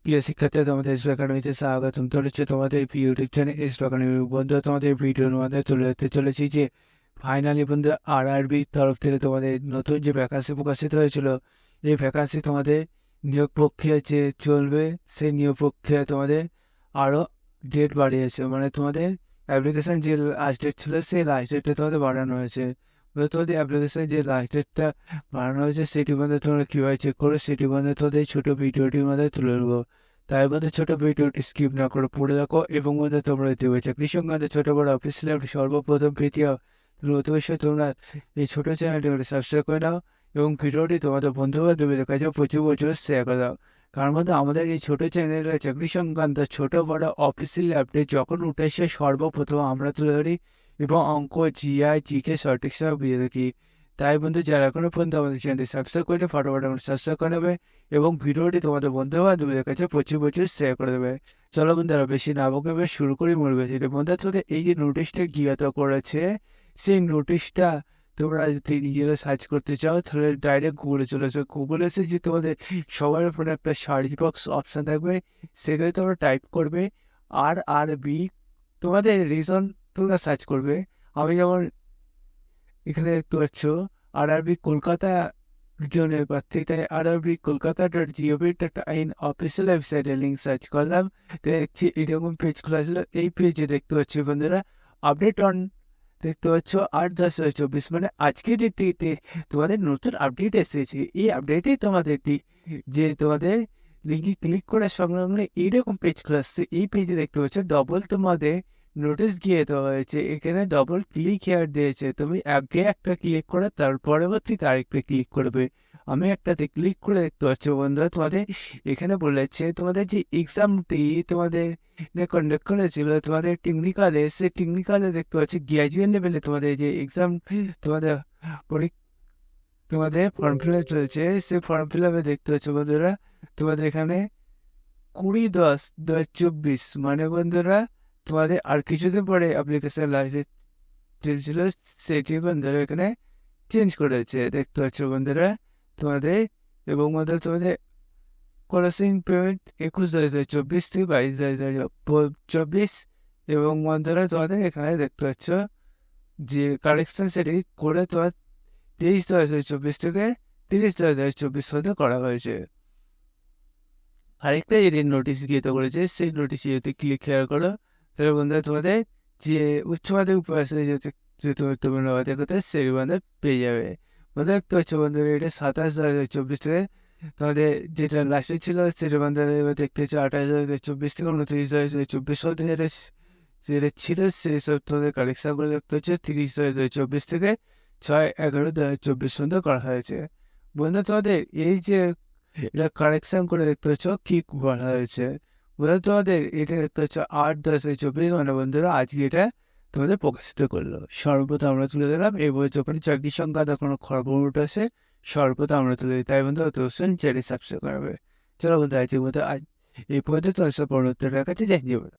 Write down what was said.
প্রিয় শিক্ষার্থী, তোমাদের এসবি একাডেমিতে স্বাগতম। চলেছে তোমাদের ইউটিউব চ্যানেল এসবি একাডেমি। বন্ধু, তোমাদের ভিডিওর মধ্যে তুলে ধরতে চলেছি যে ফাইনালি বন্ধু আরআরবির তরফ থেকে তোমাদের নতুন যে ভ্যাকান্সি প্রকাশিত হয়েছিল, এই ভ্যাকান্সি তোমাদের নিয়োগ প্রক্রিয়া যে চলবে, সেই নিয়োগ প্রক্রিয়া তোমাদের আরও ডেট বাড়িয়েছে। মানে তোমাদের অ্যাপ্লিকেশন যে লাস্ট ডেট ছিল, সেই লাস্ট ডেটটা তোমাদের বাড়ানো হয়েছে। তোমাদের অ্যাপ্লিকেশন যে লাস্ট ডেটটা বানানো হয়েছে সেটি মধ্যে তোমরা কীভাবে চেক করো সেটি মধ্যে তোমাদের ছোটো ভিডিওটির মধ্যে তুলে নেবো। তাই মধ্যে ছোটো ভিডিওটি স্কিপ না করে পড়ে দেখো এবং মধ্যে তোমরা দেবে চাকরি সংক্রান্ত ছোটো বড় অফিসিয়াল আপনি সর্বপ্রথম পেতে অতি অবশ্যই তোমরা এই ছোটো চ্যানেলটি সাবস্ক্রাইব করে দাও এবং ভিডিওটি তোমাদের বন্ধু বান্ধবীদের কাছে প্রচুর প্রচুর শেয়ার করে দাও। কারণ মধ্যে আমাদের এই ছোটো চ্যানেলে চাকরি সংক্রান্ত ছোটো বড় অফিসিয়াল আপডেট যখন উঠে এসে সর্বপ্রথম আমরা তুলে ধরি এবং অঙ্ক, জিআই, জিকে সঠিক সব দিয়ে দেখি। তাই বন্ধু, যারা এখনো পর্যন্ত আমাদের চ্যানেলটি সাবস্ক্রাইব করে ফটোফট আমরা সাবস্ক্রাইব করে নেবে এবং ভিডিওটি তোমাদের বন্ধু বান্ধবীদের কাছে প্রচুর প্রচুর শেয়ার করে দেবে। চলো বন্ধুরা, বেশি না বকে এবার শুরু করি মূল বিষয়টি। বন্ধু, তোদের এই যে নোটিশটা জ্ঞাত করেছে, সেই নোটিশটা তোমরা যদি নিজেরা সার্চ করতে চাও তাহলে ডাইরেক্ট গুগলে চলে আসো। গুগলে এসে যে তোমাদের সবার উপরে একটা সার্চ বক্স অপশান থাকবে, সেখানে তোমরা টাইপ করবে আরআরবি, তোমাদের রিজন তোমরা সার্চ করবে। আমি যেমন এখানে দেখতে পাচ্ছ আরআরবি কলকাতা রিজনের প্রার্থী, তাই আরআরবি কলকাতা.gov.in অফিসিয়াল ওয়েবসাইটে লিঙ্ক সার্চ করলাম, দেখছি এরকম পেজ খোলা ছিল। এই পেজে দেখতে পাচ্ছি বন্ধুরা আপডেট অন, দেখতে পাচ্ছ 8/10/2024, মানে আজকের ডেটে তোমাদের নতুন আপডেট এসেছে। এই আপডেটে তোমাদের যে তোমাদের লিঙ্কে ক্লিক করার সঙ্গে সঙ্গে এইরকম পেজ খোলা আসছে। এই পেজে দেখতে পাচ্ছ ডবল তোমাদের নোটিশ গিয়ে দেওয়া হয়েছে, এখানে ডবল ক্লিক হেয়ার দিয়েছে। তুমি আগে একটা ক্লিক করে তার পরবর্তীতে আরেকটা ক্লিক করবে। আমি একটাতে ক্লিক করে দেখতে পাচ্ছি বন্ধুরা তোমাদের এখানে বলেছে তোমাদের যে এক্সামটি তোমাদের কন্ডাক্ট করেছিল তোমাদের টেকনিক্যালে, সে টেকনিক্যালে দেখতে পাচ্ছি গ্র্যাজুয়েট লেভেলে তোমাদের যে এক্সাম তোমাদের তোমাদের ফর্ম ফিল আপ চলছে। সে ফর্ম ফিল আপে দেখতে পাচ্ছ বন্ধুরা তোমাদের এখানে 20/10/2024, মানে বন্ধুরা তোমাদের আর কিছুদিন পরে অ্যাপ্লিকেশন লাস্ট চলছিল, সেটি বন্ধুরা এখানে চেঞ্জ করেছে। দেখতে পাচ্ছ বন্ধুরা তোমাদের এবং বন্ধুরা তোমাদের প্রসেসিং পেমেন্ট 21/2024 থেকে 22/2024 এবং বন্ধুরা তোমাদের এখানে দেখতে পাচ্ছ যে কারেকশন সেটি করে তোমার 23/2024 থেকে 30/2024 পর্যন্ত করা হয়েছে। আরেকটা যে নোটিশ গিয়ে করেছে, সেই নোটিশ যদি ক্লিক খেয়াল করো তাহলে বন্ধুরা তোমাদের যে উচ্চ মাধ্যমিক পড়াশোনা যে তুমি করতে সেই বন্ধুরা পেয়ে যাবে। বন্ধুরা দেখতে পাচ্ছ বন্ধুরা এটা 27/2024 থেকে তোমাদের যেটা লাস্টে ছিল সেটা বন্ধুরা দেখতে পাচ্ছ 28/2024 থেকে 29/2024 পর্যন্ত যেটা ছিল সেই সব তোমাদের কালেকশনগুলো দেখতে হচ্ছে 30/2024 থেকে 6/11/2024 পর্যন্ত করা হয়েছে। বন্ধুরা তোমাদের এই যে এটা কারেকশন করে দেখতে পাচ্ছ কি বলা হয়েছে। বন্ধুরা তোমাদের এটা দেখতে পাচ্ছ 8/10/2024, মানে বন্ধুরা আজকে এটা তোমাদের প্রকাশিত করলো। সর্বপ্রথম আমরা তুলে দিলাম এবং যখন চাকরি সংক্রান্ত কোনো খবর উঠে আসে সর্বপ্রথম আমরা তুলে দিই। তাই বন্ধু তোষণ চ্যানেল সাবস্ক্রাইব করবে। চলো বন্ধু, আজকের মতো আজ এই পর্যন্ত তোমার সব পরবর্তী কাছে জানিয়ে